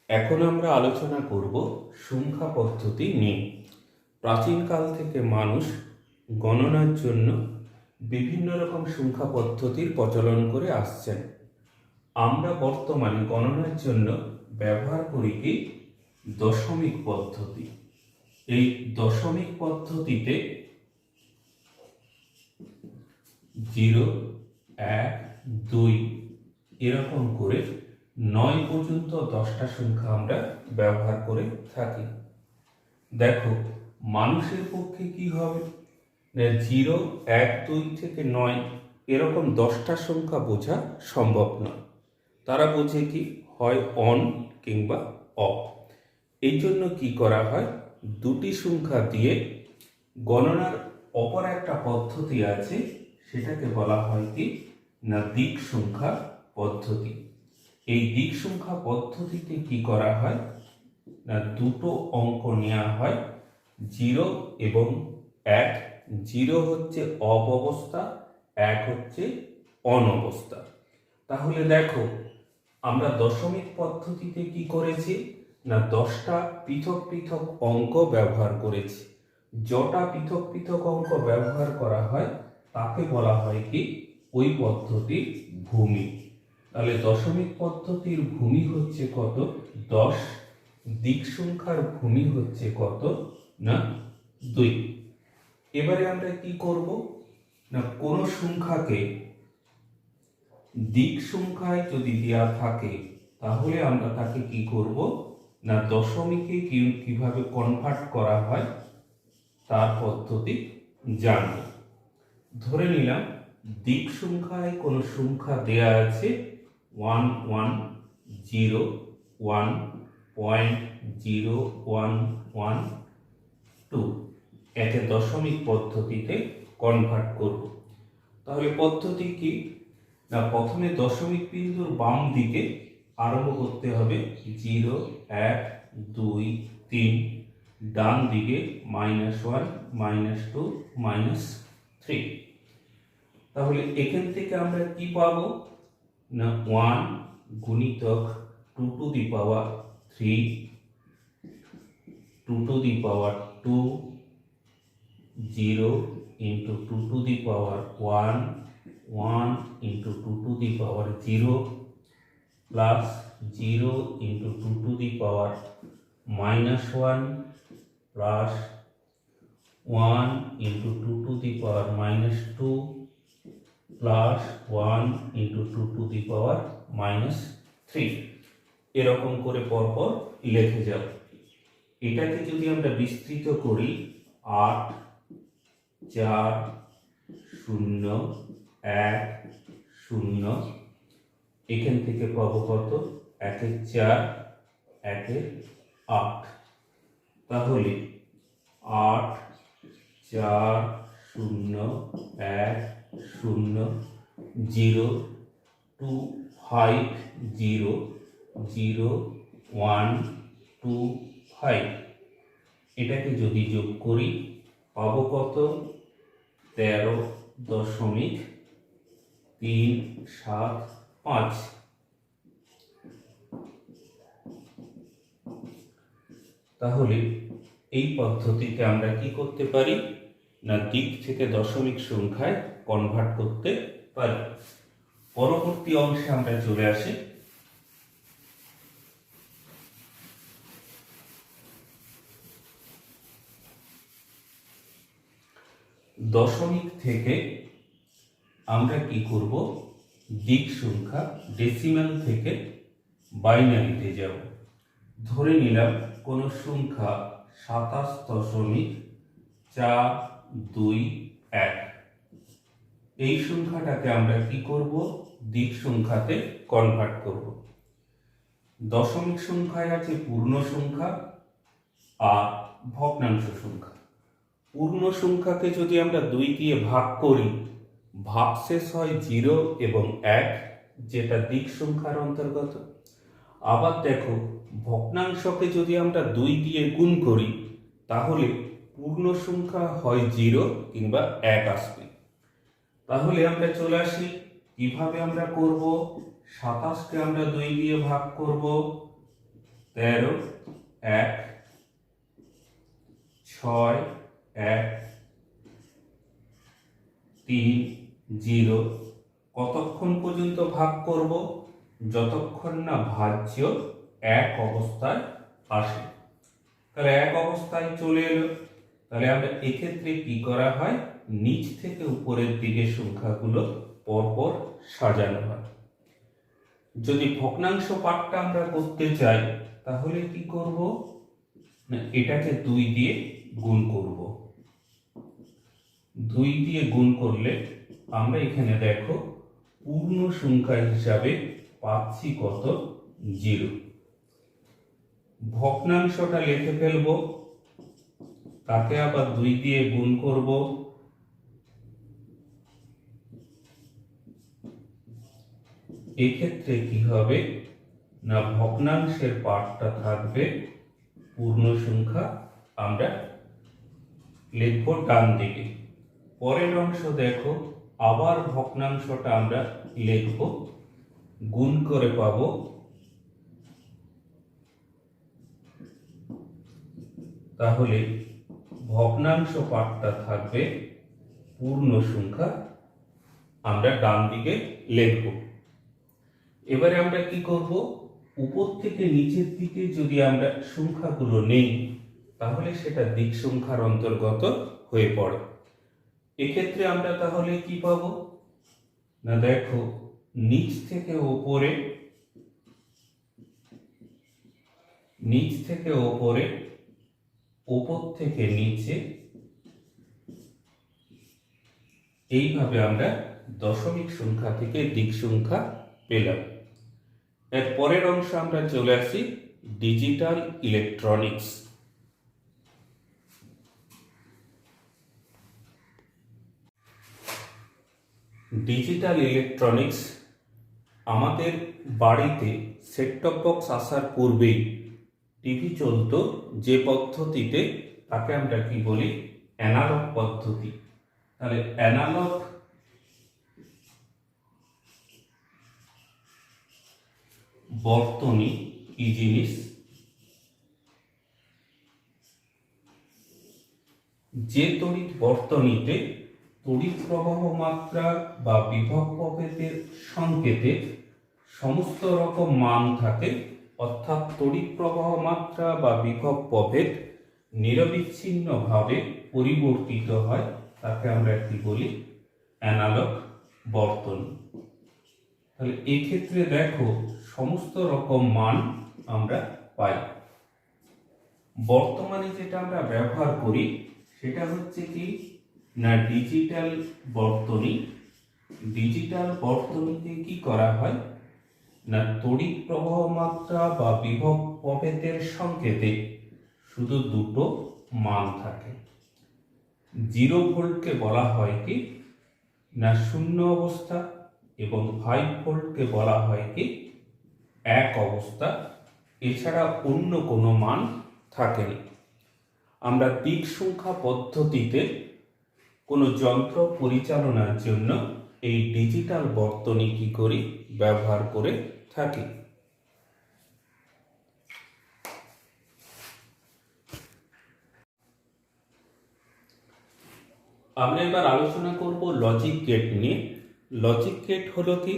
এখন আমরা আলোচনা করব সংখ্যা পদ্ধতি নিয়ে। প্রাচীনকাল থেকে মানুষ গণনার জন্য বিভিন্ন রকম সংখ্যা পদ্ধতির প্রচলন করে আসছেন। আমরা বর্তমানে গণনার জন্য ব্যবহার করি কি দশমিক পদ্ধতি। এই দশমিক পদ্ধতিতে 0, 1, 2 এরকম করে 9 পর্যন্ত 10টা সংখ্যা আমরা ব্যবহার করে থাকি। দেখো মানুষের পক্ষে কি হবে, 0, 1, 2 থেকে 9 এরকম 10টা সংখ্যা বোঝা সম্ভব নয়। তারা বোঝে কি হয় অন কিংবা অফ। এই জন্য কি করা হয়, দুটি সংখ্যা দিয়ে গণনার অপর একটা পদ্ধতি আছে, সেটাকে বলা হয় কি না দিক সংখ্যা পদ্ধতি। এই দিক সংখ্যা পদ্ধতিতে কি করা হয় না দুটো অঙ্ক নেওয়া হয়, 0 এবং 1। 0 হচ্ছে অফ অবস্থা, 1 হচ্ছে অন অবস্থা। তাহলে দেখো আমরা দশমিক পদ্ধতিতে কি করেছি না 10টা পৃথক পৃথক অঙ্ক ব্যবহার করেছি। যটা পৃথক পৃথক অঙ্ক ব্যবহার করা হয় তাকে বলা হয় কি ওই পদ্ধতির ভূমি। তাহলে দশমিক পদ্ধতির ভূমি হচ্ছে কত, 10। দিক সংখ্যার ভূমি হচ্ছে কত না 2। এবারে আমরা কি করব না কোন সংখ্যাকে দিক সংখ্যায় যদি দেওয়া থাকে তাহলে আমরা তাকে কি করব না দশমিকে কিভাবে কনভার্ট করা হয় তার পদ্ধতি জানব। ধরে নিলাম দিক সংখ্যায় কোন সংখ্যা দেয়া আছে 110.0112, একে দশমিক পদ্ধতিতে কনভার্ট করব। তাহলে পদ্ধতি কি না প্রথমে দশমিক বিন্দুর বাম দিকে আরম্ভ করতে হবে 0, 1, 2, 3, ডান দিকে -1, -2, -3। তাহলে এখান থেকে আমরা কি পাবো না 1 গুণিতক 2 to the power 3, 2 to the power 2, 0 into 2 to the power 1, 1 into 2 to the power 0, plus 0 into 2 to the power -1, plus 1 into 2 to the power -2, plus 1 into 2 to the power -3। এরকম করে পরপর লিখে যাব। এটাকে যদি আমরা বিস্তৃত করি 8, 4, 0, 1, 0, এখান থেকে পাবো কত 1 এর 4, 1 এর 8। তাহলে 8, 4, 0, 1, 0, 0, 2, 5, 0, 0, 1, 2, 5। এটাকে যদি যোগ করি পাবো কত 13.375। তাহলে এই পদ্ধতিতে আমরা কি করতে পারি না দিক থেকে দশমিক সংখ্যায় কনভার্ট করতে পারি। পরবর্তী অংশে আমরা চলে আসি। দশমিক থেকে আমরা কি করব দিক সংখ্যা ডেসিমাল থেকে বাইনারিতে যাব। ধরে নিলাম কোন সংখ্যা 27.421। এই সংখ্যাটাকে আমরা কি করব দিক সংখ্যাতে কনভার্ট করব। দশমিক সংখ্যায় আছে পূর্ণ সংখ্যা আর ভগ্নাংশ সংখ্যা। পূর্ণ সংখ্যাকে যদি আমরা 2 দিয়ে ভাগ করি ভাগশেষ হয় 0 এবং 1, যেটা দিক সংখ্যার অন্তর্গত। আবার দেখো ভগ্নাংশকে যদি আমরা 2 দিয়ে গুণ করি তাহলে পূর্ণ সংখ্যা হয় 0 কিংবা 1 আসবে। তাহলে আমরা চলে আসি কিভাবে আমরা করব। 27কে আমরা 2 দিয়ে ভাগ করব 13 1 6 1 3 0। কতক্ষণ পর্যন্ত ভাগ করব? যতক্ষণ না ভাজ্য এক অবস্থায় আসে। তাহলে এক অবস্থায় চলে এলো, তাহলে আমরা এক্ষেত্রে কি করা হয়, নিচ থেকে উপরের দিকে সংখ্যাগুলো পরপর সাজানো হয়। যদি ভগ্নাংশ পাঠটা আমরা করতে চাই তাহলে কি করব না, এটাকে 2 দিয়ে গুণ করব। 2 দিয়ে গুণ করলে আমরা এখানে দেখো পূর্ণ সংখ্যা হিসাবে পাচ্ছি কত, 0। ভগ্নাংশটা লিখে ফেলবো, তাকে আবার 2 দিয়ে গুণ করব। এক্ষেত্রে কি হবে না, ভগ্নাংশের পার্টটা থাকবে পূর্ণ সংখ্যা, আমরা লিখব ডান দিকে। পরের অংশ দেখো, আবার ভগ্নাংশটা আমরা লিখব, গুণ করে পাবো তাহলে ভগ্নাংশ পার্টটা থাকবে পূর্ণ সংখ্যা, আমরা ডান দিকে লিখব। এবারে আমরা কি করব, উপর থেকে নিচের দিকে যদি আমরা সংখ্যাগুলো নেই তাহলে সেটা দিক সংখ্যার অন্তর্গত হয়ে পড়ে। এক্ষেত্রে আমরা তাহলে কি পাবো না, দেখো নিচ থেকে ওপরে, নিচ থেকে ওপরে, উপর থেকে নিচে, এইভাবে আমরা দশমিক সংখ্যা থেকে দিক সংখ্যা পেলাম। এর পরের অংশ আমরা চলে আসি ডিজিটাল ইলেকট্রনিক্স। ডিজিটাল ইলেকট্রনিক্স আমাদের বাড়িতে সেট টপ বক্স আসার পূর্বেই টিভি চলতো যে পদ্ধতিতে, তাকে আমরা কি বলি, অ্যানালগ পদ্ধতি। তাহলে অ্যানালগ বর্তনী কি জিনিস, যে তড়িৎ বর্তনীতে তড়িৎ প্রবাহ মাত্রা বা বিভব প্রভেদের সংকেতে সমস্ত রকম মান থাকে, অর্থাৎ তড়িৎ প্রবাহ মাত্রা বা বিভব প্রভেদ নিরবিচ্ছিন্নভাবে পরিবর্তিত হয়, তাকে আমরা কি বলি, অ্যানালগ বর্তনী। তাহলে এই ক্ষেত্রে দেখো সমস্ত রকম মান আমরা পাই। বর্তমানে যেটা আমরা ব্যবহার করি সেটা হচ্ছে কি না, ডিজিটাল বর্তনী। ডিজিটাল বর্তনীতে কি করা হয় না, তড়িৎ প্রবাহ মাত্রা বা বিভব প্রভেদের সংকেতে শুধু দুটো মান থাকে। 0 ভোল্টকে বলা হয় কি না শূন্য অবস্থা, এবং 5 ভোল্টকে বলা হয় কি এক অবস্থা, এছাড়া অন্য কোনো মান থাকেনি। আমরা দিক সংখ্যা পদ্ধতিতে কোনো যন্ত্র পরিচালনার জন্য এই ডিজিটাল বর্তনী কি করি, ব্যবহার করে থাকি। আমরা এবার আলোচনা করব লজিক গেট নিয়ে। লজিক গেট হলো কি,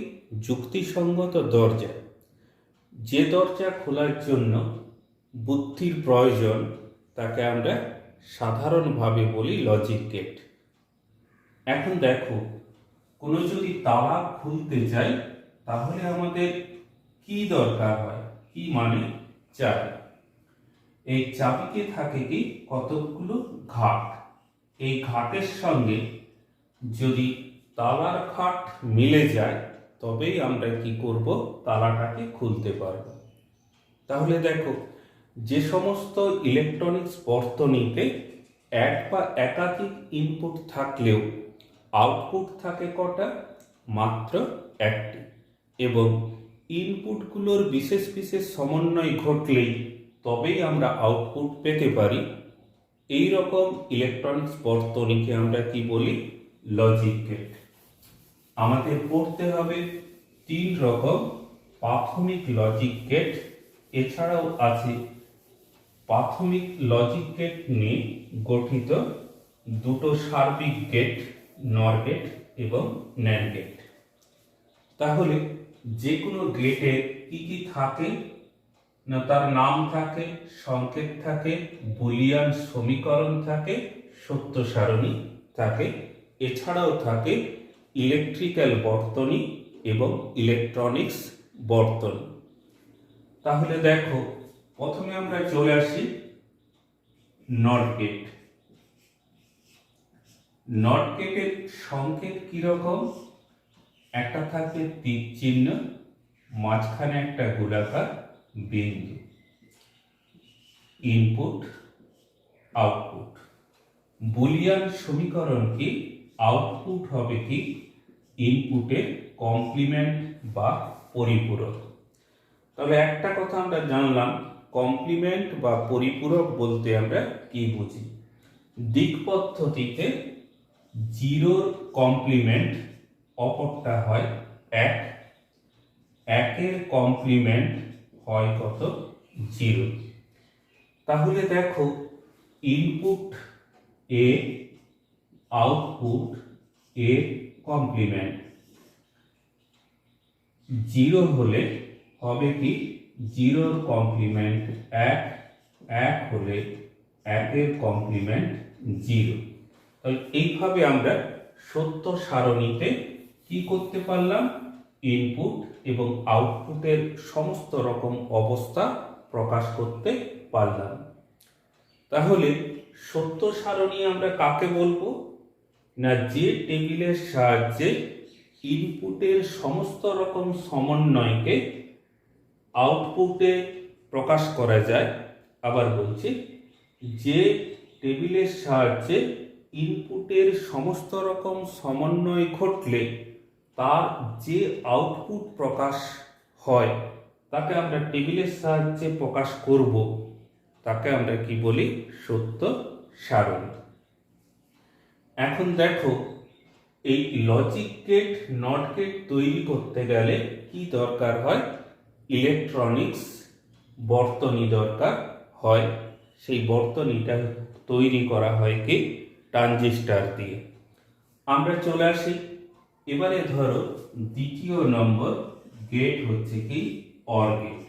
যুক্তিসঙ্গত দরজা। যে দরজা খোলার জন্য বুদ্ধির প্রয়োজন তাকে আমরা সাধারণভাবে বলি লজিক গেট। এখন দেখো, কোনো যদি তালা খুলতে চাই তাহলে আমাদের কি দরকার হয়, কি মানে চাবি। এই চাবিতে থাকে কি কতগুলো ঘাট, এই ঘাটের সঙ্গে যদি তালার ঘাট মিলে যায় তবেই আমরা কি করব, তালাটাকে খুলতে পারব। তাহলে দেখো, যে সমস্ত ইলেকট্রনিক্স বর্তনীতে এক বা একাধিক ইনপুট থাকলেও আউটপুট থাকে কটা, মাত্র একটি, এবং ইনপুটগুলোর বিশেষ বিশেষ সমন্বয় ঘটলেই তবেই আমরা আউটপুট পেতে পারি। এই রকম ইলেকট্রনিক্স বর্তনীকে আমরা কি বলি, লজিক গেট। আমাদের পড়তে হবে 3 রকম প্রাথমিক লজিক গেট এছাড়াও আছে প্রাথমিক লজিক গেট নিয়ে গঠিত দুটো সার্বিক গেট, নর গেট এবং ন্যান্ড গেট। তাহলে যে কোনো গেটে কি কি থাকে না, তার নাম থাকে, সংকেত থাকে, বুলিয়ান সমীকরণ থাকে, সত্য সারণী থাকে, এছাড়াও থাকে ইলেকট্রিক্যাল বর্তনী এবং ইলেকট্রনিক্স বর্তনী। তাহলে দেখো, প্রথমে আমরা চলে আসি নট গেট। নট গেটের সংকেত কিরকম? একটা থাকে তীর চিহ্ন, মাঝখানে একটা গোলাকার বিন্দু, ইনপুট আউটপুট। বুলিয়ান সমীকরণ কি? আউটপুট হবে কি ইনপুটের কমপ্লিমেন্ট বা পরিপূরক। তবে একটা কথা আমরা জানলাম, কমপ্লিমেন্ট বা পরিপূরক বলতে আমরা কি বুঝি। দিক পদ্ধতিতে জিরোর কমপ্লিমেন্ট অপরটা হয় 1, 1-এর কমপ্লিমেন্ট হয় কত? 0। তাহলে দেখো, input A, output A complement 0 হলে হবে কি? 0-র কমপ্লিমেন্ট 1, 1 হলে 1-এর কমপ্লিমেন্ট 0। তাহলে এইভাবে আমরা সত্য সারণীতে কি করতে পারলাম? ইনপুট এবং আউটপুটের সমস্ত রকম অবস্থা প্রকাশ করতে পারলাম। তাহলে সত্য সারণী আমরা কাকে বলবো? না, যে টেবিলের সাহায্যে ইনপুটের সমস্ত রকম সমন্বয়কে আউটপুটে প্রকাশ করা যায়। আবার বলছি, যে টেবিলের সাহায্যে ইনপুটের সমস্ত রকম সমন্বয় ঘটলে তার যে আউটপুট প্রকাশ হয় তাকে আমরা টেবিলের সাহায্যে প্রকাশ করব, তাকে আমরা কি বলি? সত্য সারণী। এখন দেখো, এই লজিক গেট, নট গেট তৈরি করতে গেলে কি দরকার হয়? ইলেকট্রনিক্স বর্তনী দরকার হয়। সেই বর্তনীটা তৈরি করা হয় কি? ট্রানজিস্টর দিয়ে। আমরা চলে আসি এবারে, ধরো দ্বিতীয় নম্বর গেট হচ্ছে কি? Or gate.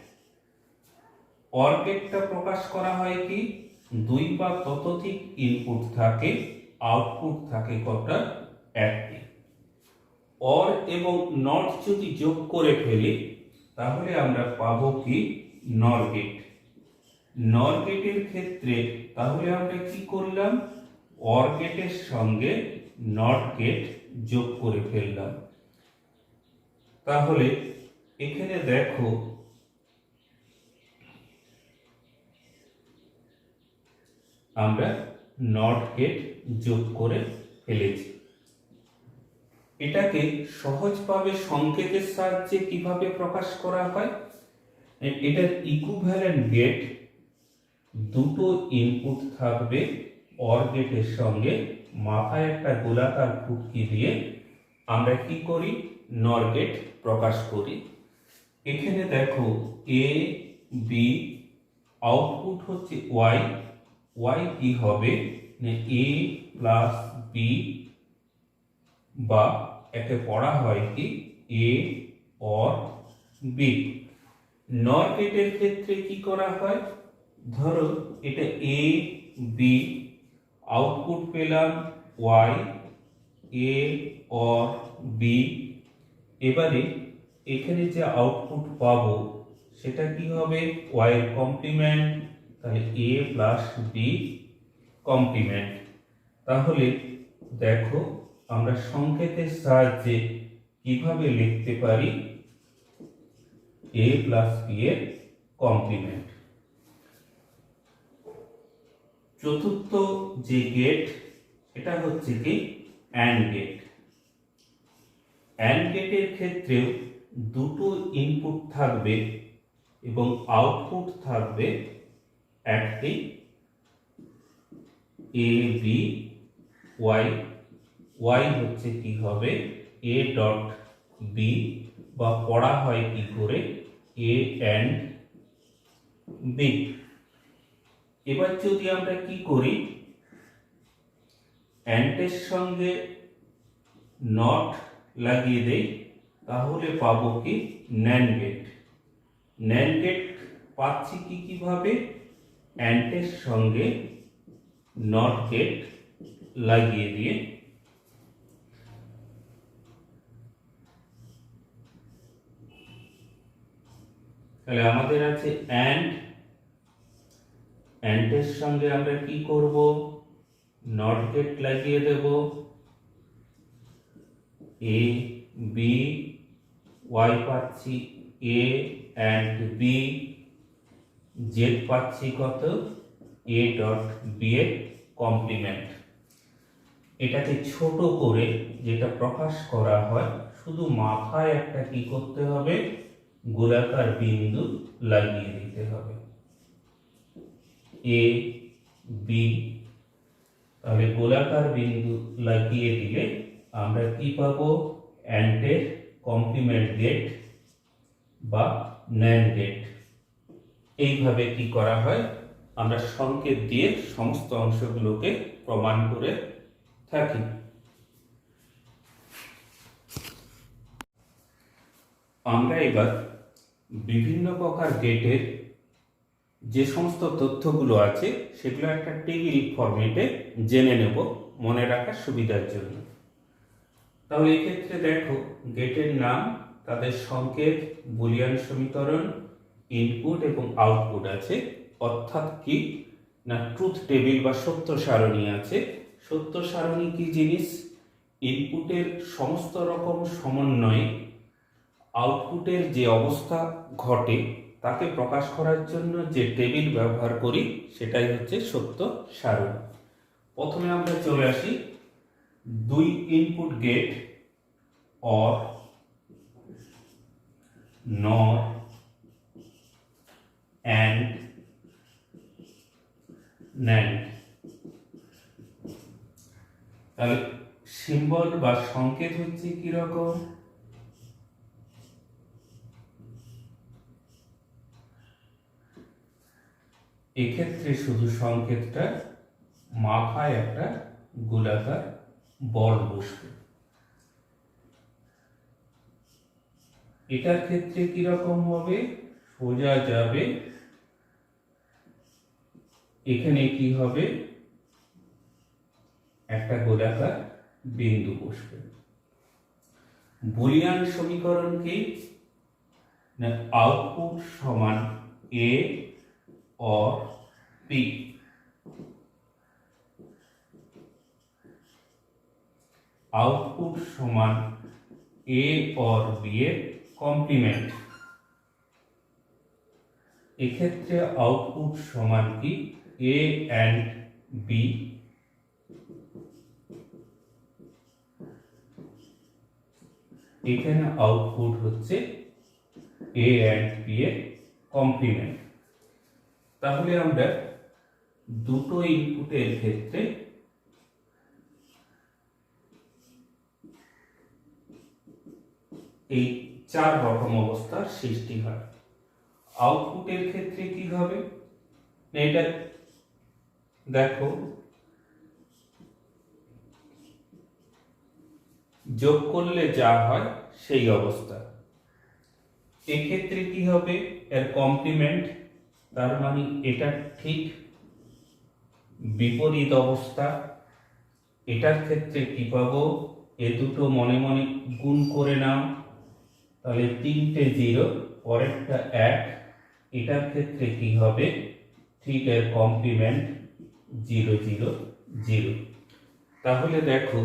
অর গেটটা প্রকাশ করা হয় কি? 2 বা ততোধিক ইনপুট থাকে, আউটপুট থাকে কটা? 1টি। অর এবং নট যদি যোগ করে ফেলি তাহলে আমরা পাবো কি? নর গেট। নর গেটের ক্ষেত্রে তাহলে আমরা কি করলাম? অর গেটের সঙ্গে নট গেট যোগ করে ফেললাম। তাহলে এখানে দেখো, আমরা নট গেট যোগ করে ফেলেছি। এটাকে সহজভাবে সংকেতের সাহায্যে কিভাবে প্রকাশ করা হয়? এটার ইকুইভ্যালেন্ট গেট, দুটো ইনপুট থাকবে অর গেটের সঙ্গে, মাথায় একটা গোলাকার ফুটকি দিয়ে আমরা কি করি? নর গেট প্রকাশ করি। এখানে দেখো, এ বি, আউটপুট হচ্ছে ওয়াই। ওয়াই কি হবে? এ প্লাস বি, বা একে পড়া হয় কি? এ অর বি। নর গেটের ক্ষেত্রে কি করা হয়? ধরো এটা এ বি, আউটপুট পেলাম ওয়াই, এ অর বি। এবারে এখানে যে আউটপুট পাবো সেটা কি হবে? ওয়াই এর কমপ্লিমেন্ট, তাহলে এ প্লাস বি কমপ্লিমেন্ট। তাহলে দেখো, আমরা সংকেতের সাহায্যে কিভাবে লিখতে পারি? এ প্লাস বি এর কমপ্লিমেন্ট। চতুর্থ যে গেট, এটা হচ্ছে কি? And get. অ্যান্ড গেটের ক্ষেত্রেও দুটো ইনপুট থাকবে এবং আউটপুট থাকবে একটি, এ বি ওয়াই। ওয়াই হচ্ছে কি হবে? এ ডট বি, বা পড়া হয় কি করে? এ অ্যান্ড বি। এবার যদি আমরা কি করি, অ্যান্ডের সঙ্গে নট লাগিয়ে দেই, তাহলে পাবো কি ন্যান্ড গেট। ন্যান্ড গেট পাচ্ছি কিভাবে, অ্যান্ডের সঙ্গে নট গেট লাগিয়ে দিয়ে। তাহলে আমাদের আছে অ্যান্ডের সঙ্গে আমরা কি করব, নট গেট লাগিয়ে দেব। এ বি, ওয়াই পাচ্ছি এ অ্যান্ড বি, জেড পাচ্ছি কত, এ ডট বি এর কমপ্লিমেন্ট। এটাকে ছোট করে যেটা প্রকাশ করা হয়, শুধু মাথায় একটা কি করতে হবে, গোলাকার বিন্দু লাগিয়ে দিতে হবে, এ বি। তাহলে গোলাকার বিন্দু লাগিয়ে দিলে আমরা কি পাবো, অ্যান্ডের কমপ্লিমেন্ট গেট বা ন্যান্ড গেট। এইভাবে কি করা হয়, আমরা সংকেত দিয়ে সমস্ত অংশগুলোকে প্রমাণ করে থাকি। আমরা এবার বিভিন্ন প্রকার গেটের যে সমস্ত তথ্যগুলো আছে সেগুলো একটা টেবিল ফরম্যাটে জেনে নেব মনে রাখার সুবিধার জন্য। তাহলে এক্ষেত্রে দেখো, গেটের নাম, তাদের সংকেত, বুলিয়ান সমীকরণ, ইনপুট এবং আউটপুট আছে। অর্থাৎ কি না, ট্রুথ টেবিল বা সত্য সারণী আছে। সত্য সারণী কি জিনিস, ইনপুটের সমস্ত রকম সমন্বয়ে আউটপুটের যে অবস্থা ঘটে তাকে প্রকাশ করার জন্য যে টেবিল ব্যবহার করি সেটাই হচ্ছে সত্য সারণী। প্রথমে আমরা চলে আসি, দুই input gate or nor and nand. তাহলে সিম্বল বা সংকেত হচ্ছে কি রকম, এক্ষেত্রে শুধু সংকেতটা মাথায় একটা গোলাকার বল বসবে। এটার ক্ষেত্রে কি রকম হবে, সোজা যাবে, এখানে কি হবে, একটা গোলাকার বিন্দু বসবে। বুলিয়ান সমীকরণ কি না, আউটপুট সমান এ অর বি। আউটপুট সমান এ অর বি এর কমপ্লিমেন্ট। এক্ষেত্রে আউটপুট সমান কি এ অ্যান্ড বি। এখানে আউটপুট হচ্ছে এ অ্যান্ড বি এর কমপ্লিমেন্ট। তাহলে আমরা দুটো ইনপুটের ক্ষেত্রে এই চার রকম অবস্থার সৃষ্টি হয়। আউটপুটের ক্ষেত্রে কি হবে, এটা দেখো, যোগ করলে যা হয় সেই অবস্থা। এক্ষেত্রে কি হবে, এর কমপ্লিমেন্ট, তার মানে এটা ঠিক বিপরীত অবস্থা। এটার ক্ষেত্রে কি পাবো, এ দুটো মনে মনে গুণ করে নাও, তাহলে তিনটে জিরো, পরেরটা এক। এটার ক্ষেত্রে কি হবে, ঠিক এর কমপ্লিমেন্ট, জিরো জিরো জিরো। তাহলে দেখো,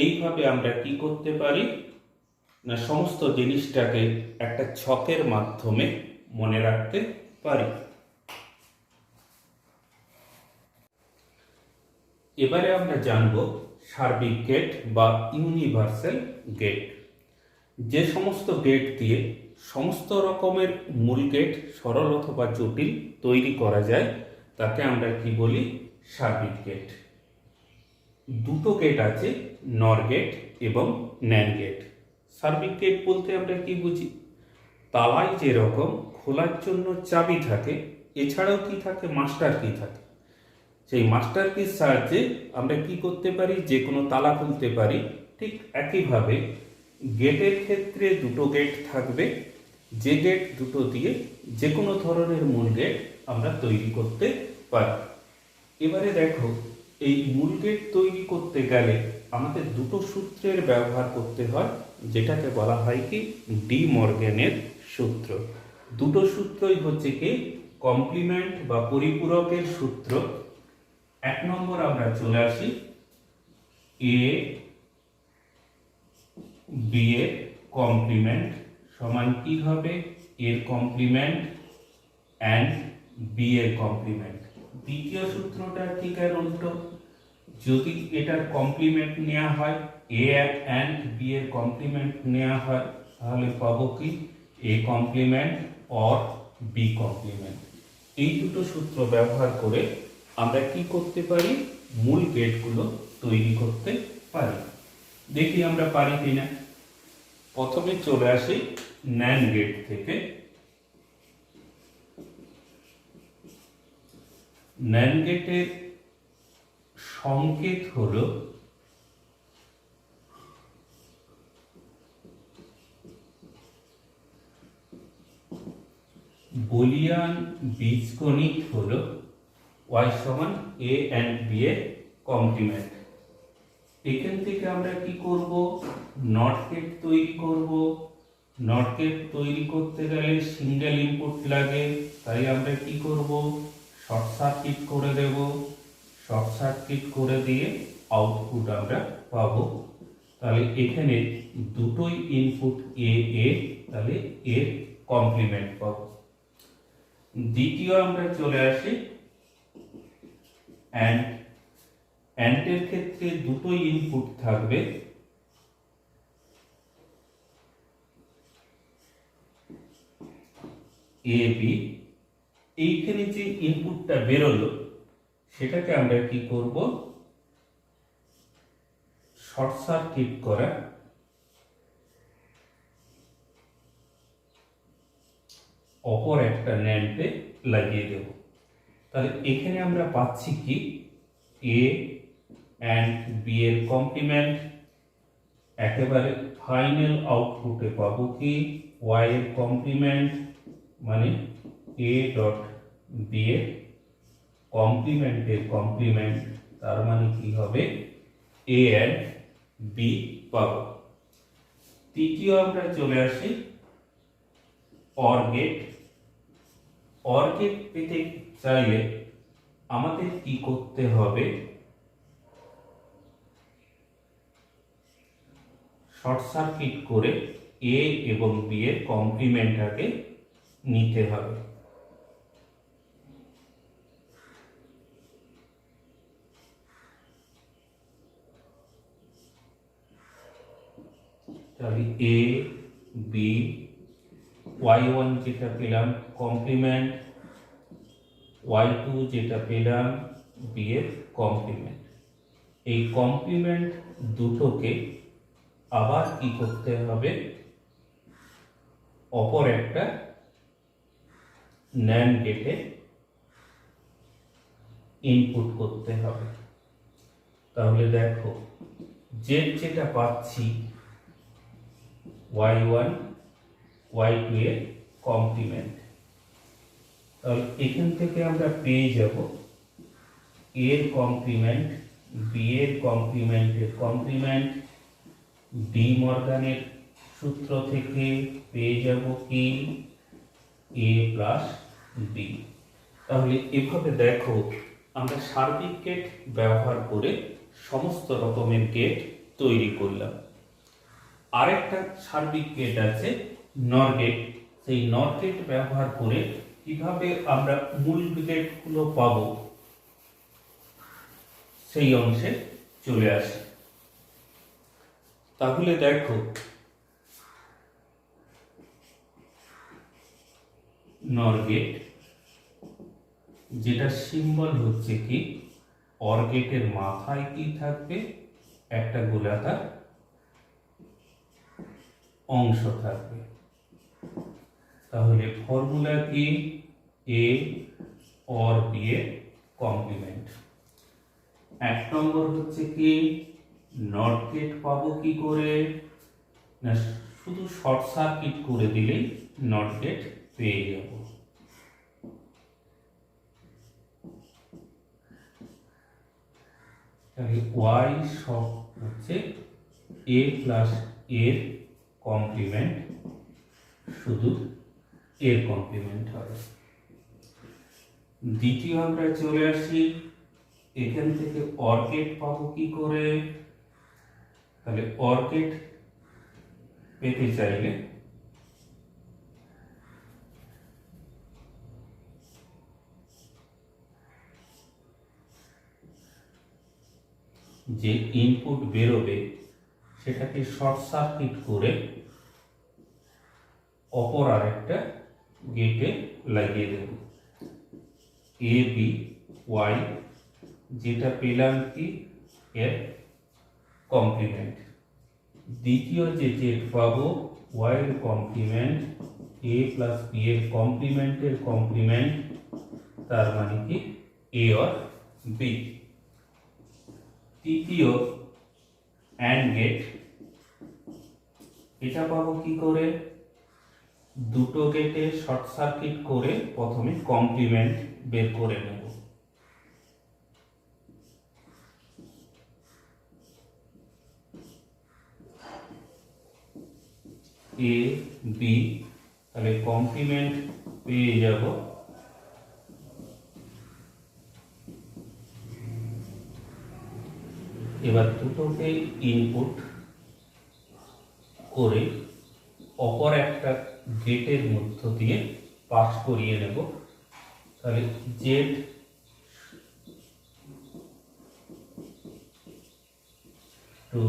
এইভাবে আমরা কি করতে পারি না, সমস্ত জিনিসটাকে একটা ছকের মাধ্যমে মনে রাখতে পারি। এবারে আমরা জানব সার্বিক গেট বা ইউনিভার্সাল গেট। যে সমস্ত গেট দিয়ে সমস্ত রকমের মূল গেট, সরল অথবা জটিল, তৈরি করা যায় তাকে আমরা কি বলি, সার্বিক গেট। দুটো গেট আছে, নর গেট এবং ন্যান্ড গেট। সার্বিক গেট বলতে আমরা কি বুঝি, তালায় যেরকম খোলার জন্য চাবি থাকে, এছাড়াও কি থাকে, মাস্টার কি থাকে। সেই মাস্টার কির সাহায্যে আমরা কি করতে পারি, যে কোনো তালা খুলতে পারি। ঠিক একইভাবে গেটের ক্ষেত্রে দুটো গেট থাকবে, যে গেট দুটো দিয়ে যে কোনো ধরনের মূল গেট আমরা তৈরি করতে পারি। এবারে দেখো, এই মূল গেট তৈরি করতে গেলে আমাদের দুটো সূত্রের ব্যবহার করতে হয়, যেটাকে বলা হয় কি ডি মর্গ্যানের সূত্র। দুটো সূত্রই হচ্ছে কি কমপ্লিমেন্ট বা পরিপূরকের সূত্র। এক নম্বর আমরা চলে আসি, এ বি এর কমপ্লিমেন্ট সমান কি হবে, এর কমপ্লিমেন্ট অ্যান্ড বি এর কমপ্লিমেন্ট। দ্বিতীয় সূত্রটা ঠিক আর উল্টো, যদি এটার কমপ্লিমেন্ট নেওয়া হয়, এ অ্যান্ড বি এর কমপ্লিমেন্ট নেওয়া হয়, তাহলে পাবো কি A complement or B complement. এই দুটো সূত্র ব্যবহার করে আমরা কি করতে পারি, মূল গেটগুলো তৈরি করতে পারি। দেখি আমরা পারি কিনা। প্রথমে চলে আসি ন্যান্ড গেট থেকে। ন্যান্ড গেটের সংকেত হলো বুলিয়ান বীজগণিত হলো y সমান a and b এর কমপ্লিমেন্ট। এখান থেকে আমরা কি করব, নট গেট তৈরি করব। নট গেট তৈরি করতে গেলে সিঙ্গেল ইনপুট লাগে, তাই আমরা কি করব, শর্ট সার্কিট করে দেব। শর্ট সার্কিট করে দিয়ে আউটপুট আমরা পাবো। তাহলে এখানে দুটোই ইনপুট এ এ, তাহলে এর কমপ্লিমেন্ট পাবো। দ্বিতীয় আমরা চলে আসি অ্যান্ড। অ্যান্ডের ক্ষেত্রে দুটোই ইনপুট থাকবে, এ বি। এইখানে যে ইনপুটটা বেরোলো সেটাকে আমরা কি করব, শর্ট সার্কিট করা অপর একটা ন্যান্ডে লাগিয়ে দেব। তাহলে এখানে আমরা পাচ্ছি কি এ অ্যান্ড বি এর কমপ্লিমেন্ট। একেবারে ফাইনাল আউটপুটে পাবো কি ওয়াই এর কমপ্লিমেন্ট, মানে এ ডট বি এর কমপ্লিমেন্টের কমপ্লিমেন্ট, তার মানে কি হবে এ অ্যান্ড বি পাবো। তৃতীয় আমরা চলে আসি অর গেট। অর গেট পেতে চাইলে আমাদের কি করতে হবে, শর্ট সার্কিট করে এ এবং বি এর কমপ্লিমেন্টটাকে নিতে হবে। তাহলে এ বি, y1 যেটা পেলাম কমপ্লিমেন্ট, y2 যেটা পেলাম বি এর কমপ্লিমেন্ট। এই কমপ্লিমেন্ট দুটোকে আবার কি করতে হবে, অপর একটা ন্যান্ড গেটে ইনপুট করতে হবে। তাহলে দেখো জেড যেটা পাচ্ছি y1 y2 এর কমপ্লিমেন্ট, তাহলে এখান থেকে আমরা পেয়ে যাব এর কমপ্লিমেন্ট বি এর কমপ্লিমেন্টের কমপ্লিমেন্ট। ডি মর্গানের সূত্র থেকে পেয়ে যাব কি এ প্লাস বি। তাহলে এভাবে দেখো আমরা সার্বিক গেট ব্যবহার করে সমস্ত রকমের গেট তৈরি করলাম। আরেকটা সার্বিক গেট আছে নর গেট। সেই নর গেট ব্যবহার করে কিভাবে আমরা মূল গেটগুলো পাবো সেই অংশে চলে আসি। তাহলে দেখো নর গেট, যেটা সিম্বল হচ্ছে কি অর গেটের মাথায় কি থাকবে, একটা গোলাকার অংশ থাকবে। তাহলে ফর্মুলা কি এ অর বি এর কমপ্লিমেন্ট। 1 নম্বর হচ্ছে কি নট গেট পাবো কি করে, না শুধু শর্ট সার্কিট করে দিলেই নট গেট পেয়ে যাব। তাহলে ওয়াই সব হচ্ছে এ প্লাস এর কমপ্লিমেন্ট, শুধু এর কমপ্লিমেন্ট হবে। দ্বিতীয় আমরা চলে আসি, এখান থেকে অর গেট পাবো কি করে, তাহলে অর গেট পেতে চাইলে যে ইনপুট বেরোবে সেটাকে শর্ট সার্কিট করে অপর আরেকটা গেটে লাগিয়ে দেব। এ বি ওয়াই যেটা পেলাম কি এর কমপ্লিমেন্ট। দ্বিতীয় যে গেট পাবো ওয়াই এর কমপ্লিমেন্ট এ প্লাস বি এর কমপ্লিমেন্টের কমপ্লিমেন্ট, তার মানে কি এ অর বি। তৃতীয় অ্যান্ড গেট, এটা পাবো কি করে, দুটো গেটে শর্ট সার্কিট করে প্রথমে কমপ্লিমেন্ট বের করে নেব। এ বি, তাহলে কমপ্লিমেন্ট পেয়ে যাব এবার দুটোকে ইনপুট করে অপর একটা গেটের মধ্য দিয়ে পাস করিয়ে নেব। তাহলে জেড টু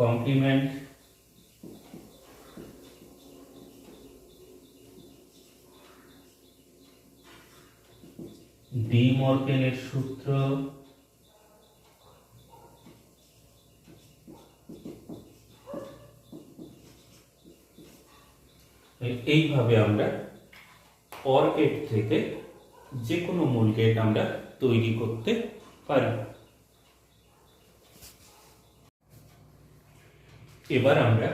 কমপ্লিমেন্ট ডি মর্গেনের সূত্র, এইভাবে আমরা অর গেট থেকে যে কোনো মূল গেট আমরা তৈরি করতে পারি। এবার আমরা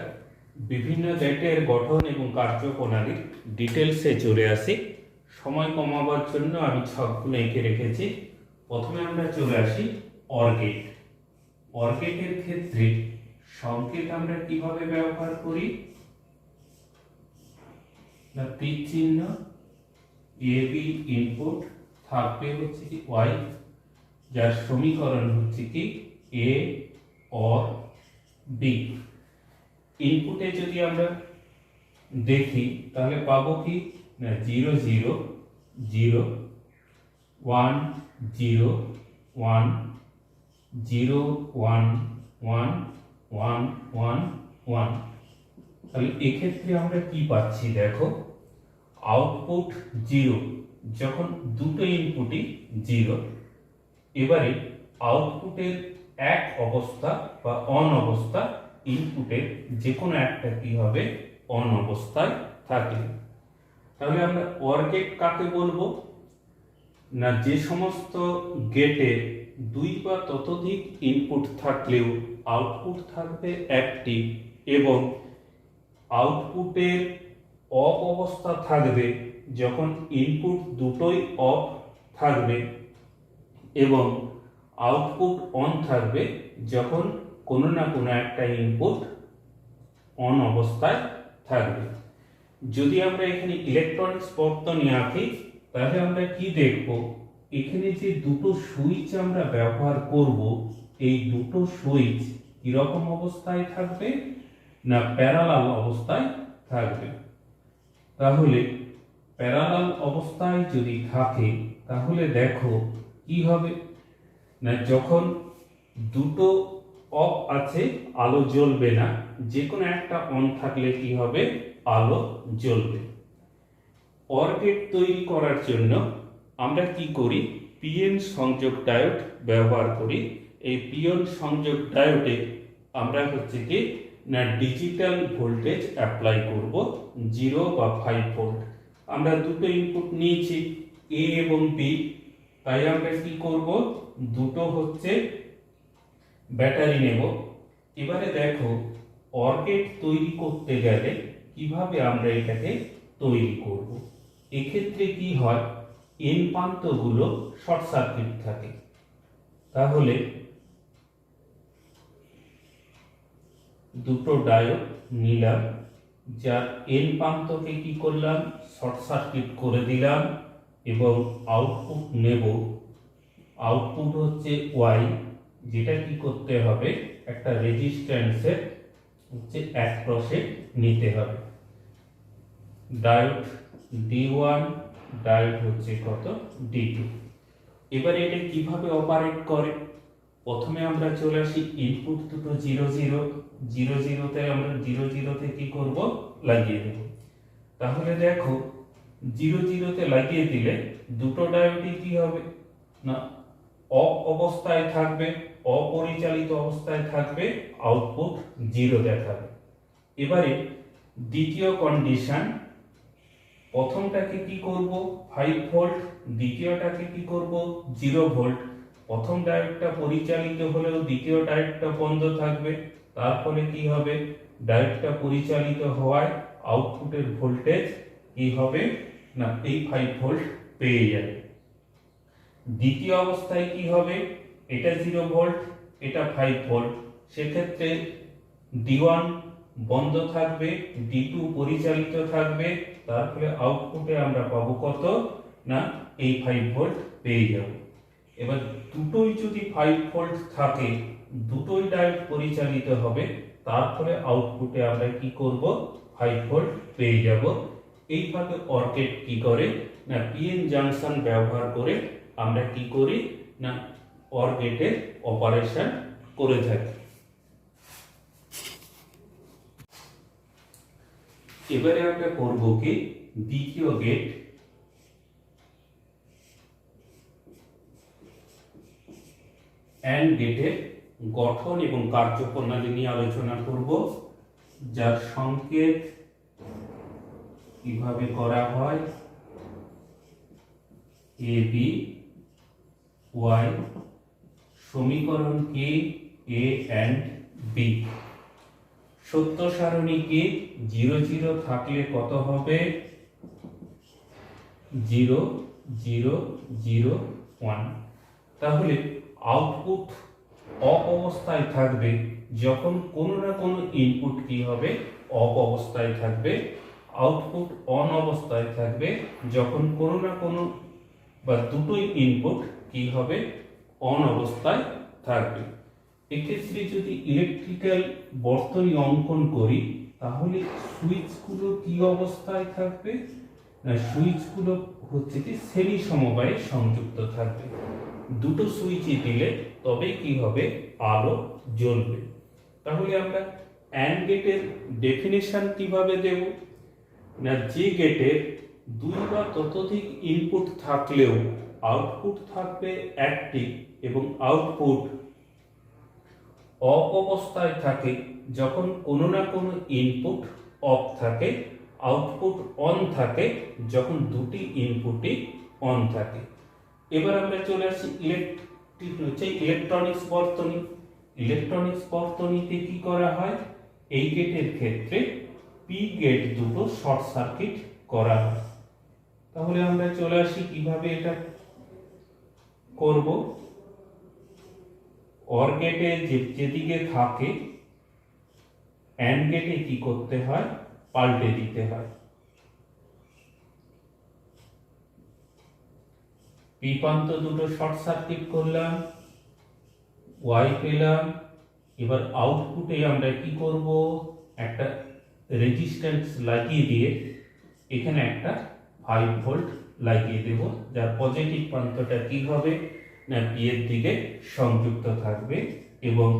বিভিন্ন গেটের গঠন এবং কার্যপ্রণালীর ডিটেলসে চলে আসি। সময় কমাবার জন্য আমি ছকগুলো এঁকে রেখেছি। প্রথমে আমরা চলে আসি অর গেট। অর গেটের ক্ষেত্রে সংকেত আমরা কিভাবে ব্যবহার করি, না তীর চিহ্ন, এ বি ইনপুট থাকবে হচ্ছে কি ওয়াই, যার সমীকরণ হচ্ছে কি এ অর বি। ইনপুটে যদি আমরা দেখি তাহলে পাবো কি না 0 0 0 1 0 1 0 1 1 1 1 1। তাহলে এক্ষেত্রে আমরা কি পাচ্ছি দেখো, আউটপুট 0 যখন দুটো ইনপুটই 0। এবারে আউটপুটের এক অবস্থা বা অন অবস্থা, ইনপুটের যে কোনো একটা কি হবে অন অবস্থায় থাকে। তাহলে আমরা অর গেট কাকে বলবো, না যে সমস্ত গেটে দুই বা ততোধিক ইনপুট থাকলেও আউটপুট থাকবে একটি এবং আউটপুটের অফ অবস্থা থাকবে যখন ইনপুট দুটোই অফ থাকবে এবং আউটপুট অন থাকবে যখন কোনো না কোনো একটা ইনপুট অন অবস্থায় থাকবে। যদি আমরা এখানে ইলেকট্রনিক্স বর্তনী আঁকি তাহলে আমরা কি দেখব, এখানে যে দুটো সুইচ আমরা ব্যবহার করব, এই দুটো সুইচ কিরকম অবস্থায় থাকবে, না প্যারালাল অবস্থায় থাকবে। তাহলে প্যারালাল অবস্থায় যদি থাকে তাহলে দেখো কি হবে, না যখন দুটো অফ আছে আলো জ্বলবে না, যে কোনো একটা অন থাকলে কি হবে আলো জ্বলবে। অর গেট তৈরি করার জন্য আমরা কি করি, পিএন সংযোগ ডায়োড ব্যবহার করি। এই পিএন সংযোগ ডায়োডে আমরা হচ্ছে কি না ডিজিটাল ভোল্টেজ অ্যাপ্লাই করব 0 বা 5 ভোল্ট। আমরা দুটো ইনপুট নিয়েছি, এ এবং বি, তাই আমরা কি করব, দুটো হচ্ছে ব্যাটারি নেব। এবারে দেখো অর গেট তৈরি করতে গেলে কিভাবে আমরা এটাকে তৈরি করব। এক্ষেত্রে কি হয়, এন প্রান্তগুলো শর্ট সার্কিট থাকে। তাহলে দুটো ডায়োড নিলাম, যার এন প্রান্তকে কি করলাম, শর্ট সার্কিট করে দিলাম এবং আউটপুট নেব। আউটপুট হচ্ছে ওয়াই, যেটা কি করতে হবে, একটা রেজিস্ট্যান্সের হচ্ছে অ্যাক্রসে নিতে হবে। ডায়োড D1, ডায়োড হচ্ছে কত, D2। এবারে এটা কিভাবে অপারেট করে, প্রথমে আমরা চলে আসি ইনপুট দুটো 0 0 0 0 তে আমরা 0 0 তে কি করব, লাগিয়ে দেব। তাহলে দেখো 0 0 তে লাগিয়ে দিলে দুটো ডায়োডই কি হবে না, অফ অবস্থায় থাকবে, অপরিচালিত অবস্থায় থাকবে, আউটপুট 0 দেখাবে। এবারে দ্বিতীয় কন্ডিশন, প্রথমটাকে কি করব 5 ভোল্ট, দ্বিতীয়টাকে কি করব 0 ভোল্ট। প্রথম ডায়োডটা পরিচালিত হলেও দ্বিতীয় ডায়োডটা বন্ধ থাকবে, তারপরে কি হবে, ডায়োডটা পরিচালিত হওয়ায় আউটপুটের ভোল্টেজ কি হবে না, এই 5 ভোল্ট পেয়ে যাবে। দ্বিতীয় অবস্থায় কি হবে, এটা 0 ভোল্ট, এটা 5 ভোল্ট, সেক্ষেত্রে D1 বন্ধ থাকবে, D2 পরিচালিত থাকবে, তারপরে আউটপুটে আমরা পাবো কত না, এই 5 ভোল্ট পেয়ে যাব। এবার দুটোই যদি 5 ভোল্ট থাকে, দুটোই ডায়োড পরিচালিত হবে, তারপরে আউটপুটে আমরা কি করব, 5 ভোল্ট পেয়ে যাব। এইভাবে অর গেট কি করে না, পিএন জাংশন ব্যবহার করে আমরা কি করি না, অর গেটের অপারেশন করে থাকি। এবারে আমরা করব কি, দ্বিতীয় গেট। অ্যান্ড গেটের গঠন এবং কার্যপ্রণালী নিয়ে আলোচনা করব, যার সংকেত কিভাবে করা হয়, এ বি ওয়াই, সমীকরণ কি, এ অ্যান্ড বি। সত্য সারণী কি, 0 0 থাকলে কত হবে, 0 0 0 1। তাহলে আউটপুট অফ অবস্থায় থাকবে যখন কোনো না কোনো ইনপুট কি হবে, অফ অবস্থায় থাকবে। আউটপুট অন অবস্থায় থাকবে যখন কোনো না কোনো বা দুটোই ইনপুট কি হবে, অন অবস্থায় থাকবে। এক্ষেত্রে যদি ইলেকট্রিক্যাল বর্তনী অঙ্কন করি, তাহলে সুইচগুলো কি অবস্থায় থাকবে না, সুইচগুলো হচ্ছে কি শ্রেণী সমবায়ে সংযুক্ত থাকবে। দুটো সুইচই দিলে তবেই কি হবে, আলো জ্বলবে। তাহলে আমরা অ্যান্ড গেটের ডেফিনেশন কিভাবে দেব না, যে গেটের দুই বা ততোধিক ইনপুট থাকলেও আউটপুট থাকবে অ্যাক্টিভ এবং আউটপুট অফ অবস্থায় থাকে যখন কোনো না কোনো ইনপুট অফ থাকে, আউটপুট অন থাকে যখন দুটি ইনপুটই অন থাকে। এবার আমরা চলে আসি ইলেকট্রনিক্স বর্তনী। ইলেকট্রনিক্স বর্তনীতে কি করা হয়, এই গেটের ক্ষেত্রে পি গেট দুটো শর্ট সার্কিট করা হয়। তাহলে আমরা চলে আসি কিভাবে এটা করব। অর গেটে যেদিকে থাকে, অ্যান্ড গেটে কি করতে হয়, পাল্টে দিতে হয়। পি প্রান্ত দুটো শর্ট সার্কিট করলাম, ওয়াই পেলাম। এবার আউটপুটে আমরা কি করব, একটা রেজিস্ট্যান্স লাগিয়ে দিয়ে এখানে একটা 5 ভোল্ট লাগিয়ে দেব, যার পজিটিভ প্রান্তটা কি হবে না, পি এর দিকে সংযুক্ত থাকবে। এবং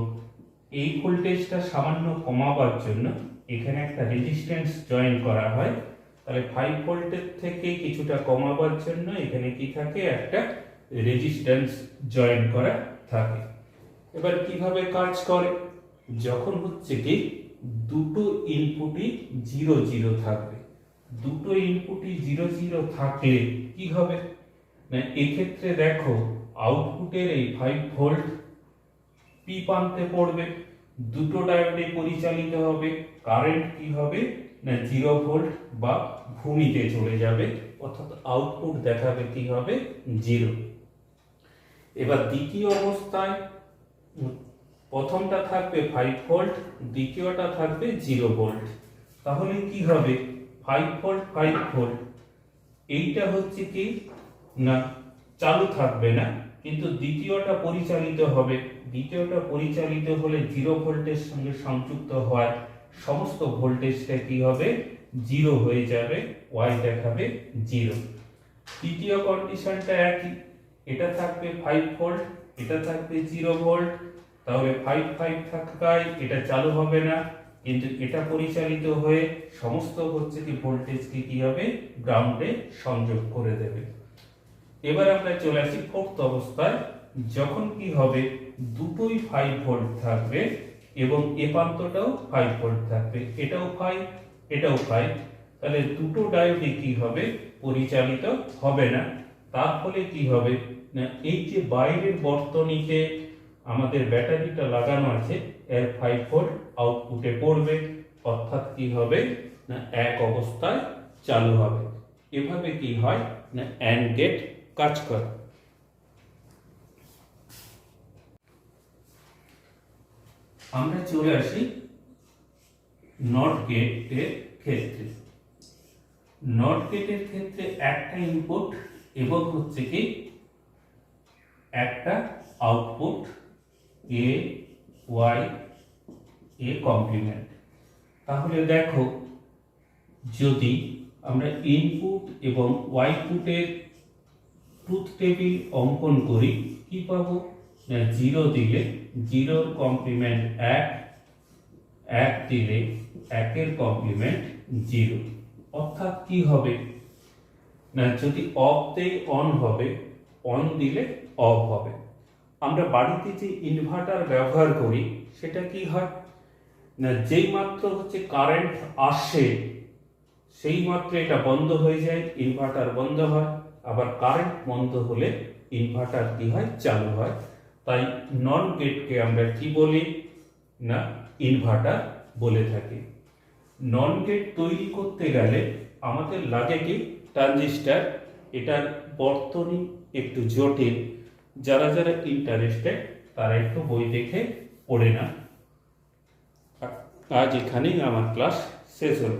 এই ভোল্টেজটা সামান্য কমাবার জন্য এখানে একটা রেজিস্ট্যান্স জয়েন করা হয়। তাহলে 5 ভোল্টের থেকে কিছুটা কমাবার জন্য এখানে কি থাকে, একটা রেজিস্ট্যান্স জয়েন করা থাকে। এবার কিভাবে কাজ করে, যখন হচ্ছে কি দুটো ইনপুটই 0 0 থাকবে, দুটো ইনপুটই 0 0 থাকলে কি হবে না এক্ষেত্রে দেখো আউটপুটের এই 5 ভোল্ট পি প্রান্তে পড়বে, দুটো ডায়োডে পরিচালিত হবে, কারেন্ট কি হবে না 0 ভোল্ট বা ভূমিতে চলে যাবে, অর্থাৎ আউটপুট দেখাবে কি হবে 0। এবার দ্বিতীয় অবস্থায় প্রথমটা থাকবে 5 ভোল্ট, দ্বিতীয়টা থাকবে 0 ভোল্ট। তাহলে কি হবে 5 ভোল্ট 5 ভোল্ট এইটা হচ্ছে কি না চালু থাকবে না, কিন্তু দ্বিতীয়টা পরিচালিত হবে। দ্বিতীয়টা পরিচালিত হলে 0 ভোল্টের সঙ্গে সংযুক্ত হয় সমস্ত ভোল্টেজটা কি হবে 0 হয়ে যাবে, ওয়াই দেখাবে 0। তৃতীয় কন্ডিশনটা একই, এটা থাকবে 5 ভোল্ট, এটা থাকবে 0 ভোল্ট। তাহলে 5 5 থাকায় এটা চালু হবে না, কিন্তু এটা পরিচালিত হয়ে সমস্ত হচ্ছে কি ভোল্টেজকে কি হবে গ্রাউন্ডে সংযোগ করে দেবে। এবার আমরা চলে আসি ফোর্থ অবস্থায়, যখন কি হবে দুটোই 5 ভোল্ট থাকবে এবং এ প্রান্তটাও 5 ভোল্ট থাকবে, এটাও 5 এটাও 5। তাহলে দুটো ডায়োডই কি হবে পরিচালিত হবে না। তার ফলে কি হবে না এই যে বাইরের বর্তনীতে আমাদের ব্যাটারিটা লাগানো আছে এর 5 ভোল্ট আউটপুটে পড়বে, অর্থাৎ কি হবে না এক অবস্থায় চালু হবে। এভাবে কি হয় না অ্যান্ড গেট কাজ করে। আমরা চলে আসি নট গেটের ক্ষেত্রে। নট গেটের ক্ষেত্রে একটা ইনপুট এবং হচ্ছে কি একটা output A Y A complement. তাহলে দেখো যদি আমরা ইনপুট এবং আউটপুটের ট্রুথ টেবিল অঙ্কন করি কি পাবো না 0 দিলে 0 কমপ্লিমেন্ট 1, 1 দিলে 1 এর কমপ্লিমেন্ট 0। অর্থাৎ কি হবে না যদি অফ দেই অন হবে, অন দিলে অফ হবে। আমরা বাড়িতে যে ইনভার্টার ব্যবহার করি সেটা কি হয় না যেই মাত্র হচ্ছে কারেন্ট আসে সেই মাত্র এটা বন্ধ হয়ে যায়, ইনভার্টার বন্ধ হয়, আবার কারেন্ট বন্ধ হলে ইনভার্টার কি হয় চালু হয়। তাই নন গেটকে আমরা কি বলি না ইনভার্টার বলে থাকি। নন গেট তৈরি করতে গেলে আমাদের লাগে কি ট্রানজিস্টর, এটার বর্তনী একটু জটিল, যারা যারা ইন্টারেস্টেড তারা একটু বই দেখে পড়ে না। আজ এখানেই আমার ক্লাস শেষ হল।